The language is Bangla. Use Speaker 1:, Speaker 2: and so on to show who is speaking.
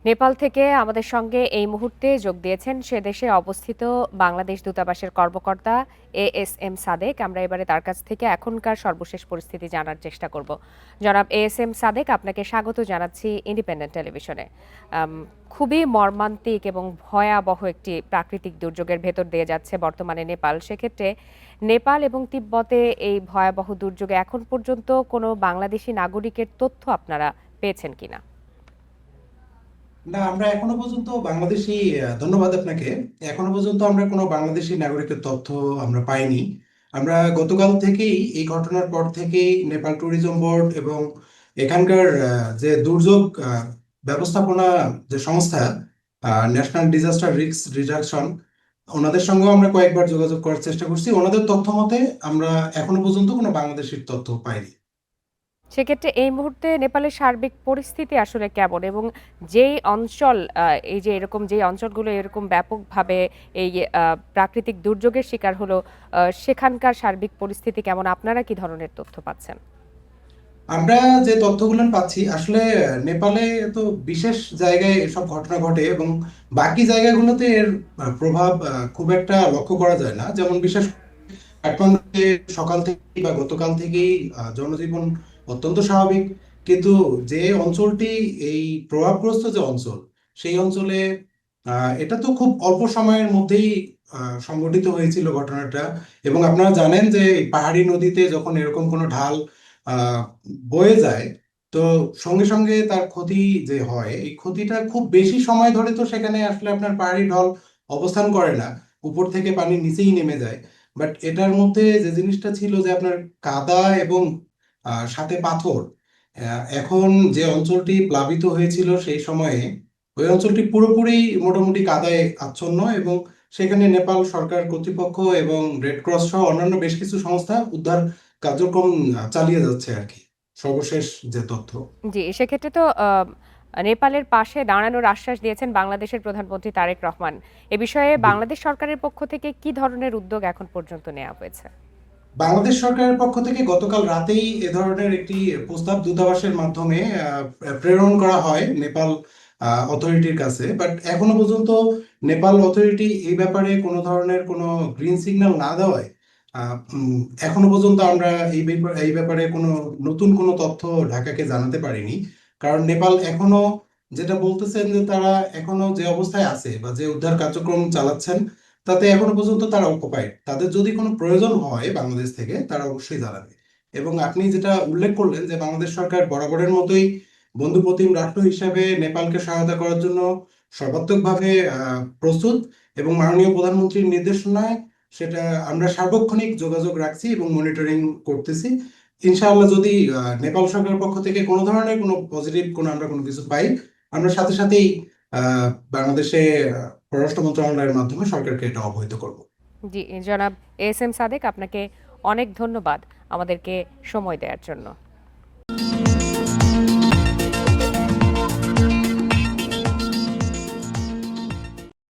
Speaker 1: নেপাল থেকে আমাদের সঙ্গে এই মুহূর্তে যোগ দিয়েছেন সে দেশে অবস্থিত বাংলাদেশ দূতাবাসের কর্মকর্তা এএসএম সাদেক। আমরা এবারে তার কাছ থেকে এখনকার সর্বশেষ পরিস্থিতি জানার চেষ্টা করব। জনাব এএসএম সাদেক, আপনাকে স্বাগত জানাচ্ছি ইন্ডিপেন্ডেন্ট টেলিভিশনে। খুবই মর্মান্তিক এবং ভয়াবহ একটি প্রাকৃতিক দুর্যোগের ভেতর দিয়ে যাচ্ছে বর্তমানে নেপাল। সেক্ষেত্রে নেপাল এবং তিব্বতে এই ভয়াবহ দুর্যোগে এখন পর্যন্ত কোনো বাংলাদেশি নাগরিকের তথ্য আপনারা পেয়েছেন কিনা?
Speaker 2: না, আমরা এখনো পর্যন্ত বাংলাদেশি ধন্যবাদ আপনাকে। এখনো পর্যন্ত আমরা কোনো বাংলাদেশি নাগরিকের তথ্য আমরা পাইনি। আমরা গতকাল থেকেই এই ঘটনার পর থেকেই নেপাল ট্যুরিজম বোর্ড এবং এখানকার যে দুর্যোগ ব্যবস্থাপনা যে সংস্থা, ন্যাশনাল ডিজাস্টার রিস্ক রিডাকশন, ওনাদের সঙ্গেও আমরা কয়েকবার যোগাযোগ করার চেষ্টা করছি। ওনাদের তথ্য মতে আমরা এখনো পর্যন্ত কোনো বাংলাদেশির তথ্য পাইনি।
Speaker 1: সেক্ষেত্রে এই মুহূর্তে নেপালের সার্বিক পরিস্থিতি আসলে কেমন, এবং যেই অঞ্চল এই যে এরকম যে অঞ্চলগুলো এরকম ব্যাপকভাবে এই প্রাকৃতিক দুর্যোগের শিকার হলো, সেখানকার সার্বিক পরিস্থিতি কেমন? আপনারা কি ধরনের তথ্য পাচ্ছেন?
Speaker 2: আমরা যে তথ্যগুলো পাচ্ছি আসলে নেপালে তো বিশেষ জায়গায় এসব ঘটনা ঘটে এবং বাকি জায়গাগুলোতে এর প্রভাব খুব একটা লক্ষ্য করা যায় না। যেমন বিশেষ কাঠমান্ডুতে সকাল থেকে বা গতকাল থেকেই জনজীবন অত্যন্ত স্বাভাবিক, কিন্তু যে অঞ্চলটি এই প্রভাবগ্রস্ত যে অঞ্চল, সেই অঞ্চলে এটা তো খুব অল্প সময়ের মধ্যেই সংঘটিত হয়েছিল ঘটনাটা। এবং আপনারা জানেন যে এই পাহাড়ি নদীতে যখন এরকম কোনো ঢাল আহ বয়ে যায়, তো সঙ্গে সঙ্গে তার ক্ষতি যে হয়, এই ক্ষতিটা খুব বেশি সময় ধরে তো সেখানে আসলে আপনার পাহাড়ি ঢল অবস্থান করে না, উপর থেকে পানি নিচেই নেমে যায়। বাট এটার মধ্যে যে জিনিসটা ছিল যে আপনার কাদা এবং সাথে পাথর। এখন যে অঞ্চলটি প্লাবিত হয়েছিল সেই সময়ে ওই অঞ্চলটি পুরোপুরি মোটামুটি কাদায় আচ্ছন্ন, এবং সেখানে নেপাল সরকার কর্তৃপক্ষ এবং রেড ক্রস সহ অন্যান্য বেশ কিছু সংস্থা উদ্ধার কার্যক্রম চালিয়ে যাচ্ছে আর কি, সর্বশেষ যে তথ্য।
Speaker 1: জি, সেক্ষেত্রে তো নেপালের পাশে দাঁড়ানোর আশ্বাস দিয়েছেন বাংলাদেশের প্রধানমন্ত্রী তারেক রহমান। এ বিষয়ে বাংলাদেশ সরকারের পক্ষ থেকে কি ধরনের উদ্যোগ এখন পর্যন্ত নেওয়া হয়েছে?
Speaker 2: বাংলাদেশ সরকারের পক্ষ থেকে গতকাল রাতেই এ ধরনের একটি প্রস্তাব দূতাবাসের মাধ্যমে প্রেরণ করা হয় নেপাল অথরিটির কাছে। বাট এখনো পর্যন্ত নেপাল অথরিটি এই ব্যাপারে কোনো ধরনের কোনো গ্রিন সিগন্যাল না দেওয়ায় এখনো পর্যন্ত আমরা এই ব্যাপারে কোনো নতুন কোনো তথ্য ঢাকাকে জানাতে পারিনি। কারণ নেপাল এখনো যেটা বলতেছেন যে তারা এখনো যে অবস্থায় আছে বা যে উদ্ধার কার্যক্রম চালাচ্ছেন, তাতে এখনো পর্যন্ত তারা অকুপাইড। তাদের যদি কোনো প্রয়োজন হয় বাংলাদেশ থেকে, তারা অবশ্যই জানাবে। এবং আপনি যেটা উল্লেখ করলেন যে বাংলাদেশ সরকার বরাবরের মতোই বন্ধুপ্রতিম রাষ্ট্র হিসেবে নেপালকে সহায়তা করার জন্য সর্বাত্মকভাবে প্রস্তুত, এবং মাননীয় প্রধানমন্ত্রীর নির্দেশনায় সেটা আমরা সার্বক্ষণিক যোগাযোগ রাখছি এবং মনিটরিং করতেছি। ইনশাআল্লাহ যদি নেপাল সরকারের পক্ষ থেকে কোনো ধরনের কোনো পজিটিভ আমরা কোনো কিছু পাই, আমরা সাথে সাথেই বাংলাদেশে পররাষ্ট্র মন্ত্রণালয়ের মাধ্যমে সরকারকে এটা অবহিত করব।
Speaker 1: জি, জনাব এএসএম সাদেক, আপনাকে অনেক ধন্যবাদ আমাদেরকে সময় দেওয়ার জন্য।